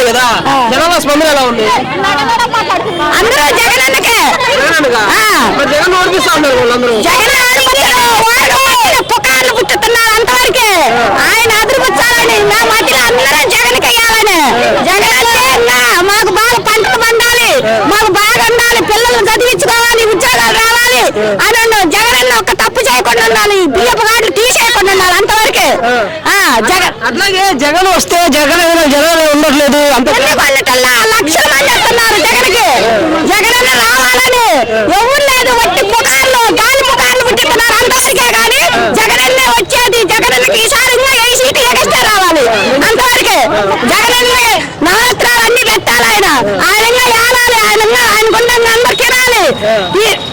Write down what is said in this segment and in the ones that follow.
జరిగింది కదా, జనాల స్పందన ఎలా ఉంది? అందరూ జగనన్నకే. జగన్ ఓడిపిస్తా ఉన్నారు వాళ్ళందరూ. పుకార్లు పుట్టుతున్నారు అంతవరకే. ఆయన అదురుపుచ్చాలని మా మధ్యలో అందరం జగన్కి వేయాలని. జగన్ మాకు బాగా పంటలు పండాలి, మాకు బాగా ఉండాలి, పిల్లలు చదివించుకోవాలి, ఉద్యోగాలు రావాలి అని జగన్ ఒక్క తప్పు చేయకుండా ఉండాలి, బియ్యపు కార్డులు తీసేయకుండా ఉండాలి అంతవరకే. అట్లాగే జగన్ వస్తే జగన్ ఉండట్లేదు అంత లక్షల మంది వస్తున్నారు జగన్కి. జగన్ రావాలని ఎవరు లేదు, వట్టి పుకార్లు గాలి పుకార్లు పుట్టిస్తున్నారు అంతవరకే. కానీ జగన్ వచ్చేది, జగన్కి ఈసారి ఇంకా ఏ సీటు ఎగస్తే రావాలి అంతవరకే. జగన్ నవరాత్రాలు అన్ని పెట్టాలి, ఆయన ఏలాలి, ఆయనకున్న అందరు తినాలి,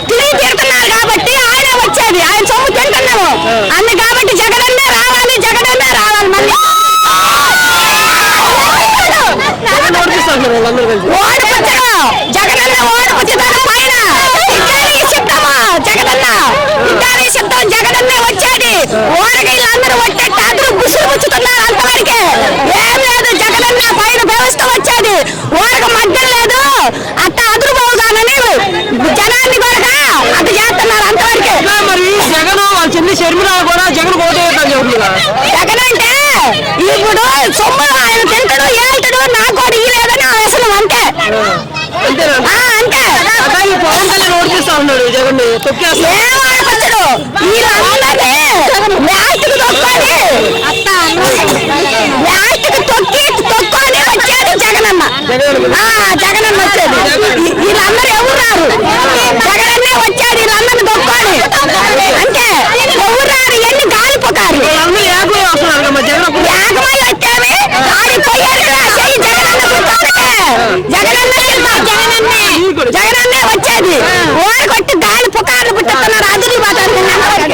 తిరిగి తిడుతున్నారు కాబట్టి ఆయన వచ్చేది, ఆయన సొమ్ము తింటున్నాము అన్ని. కాబట్టి జగనన్నే రావాలి, జగనన్నే రావాలి. మళ్ళీ ఓడిపుచ్చగా జగనన్న ఓడిపుచ్చుతారు పైన సిద్ధమా జగనన్న ఇద్దరి సిద్ధం. జగనన్నే వచ్చేది. ఓడగిళ్ళు అందరూ వచ్చేట్టు అందరూ గుసులు పుచ్చుతున్నారు అంతవరకే. ఏం లేదు, జగనన్న పైన వ్యవస్థ వచ్చేది. ఓడక మధ్య లేదు, అట్ట అదురుపోగానని జనాన్ని కూడా అటు చేస్తున్నారు అంతవరకే. మరి జగన్ వాళ్ళ చెల్లి షర్మిల కూడా జగన్ ఓటేయని చెబుతున్నారు. జగన్ అంటే ఇప్పుడు సొమ్ము ఆయన తింటాడు, ఏళ్తాడు, నాకు కూడా ఇయ్యలేదని అసలు అంతే అంతే. పవన్ కళ్యాణ్ ఓడిపిస్తా ఉన్నాడు జగన్ తొక్కేస్తాడు. వీళ్ళందరినీ లాస్ట్కి తొక్కొని వచ్చాడు జగనన్న. జగనన్న వచ్చేది. వీళ్ళందరూ ఎవరు రారు, జగనన్నే వచ్చాడు. వీళ్ళందరినీ తొక్కొని అంటే ఎవరు రారు, ఎన్ని గాలి పొకారు ఏకమై వచ్చేవి. గాలి పోయారు జగనన్న జగనన్నే వచ్చేది.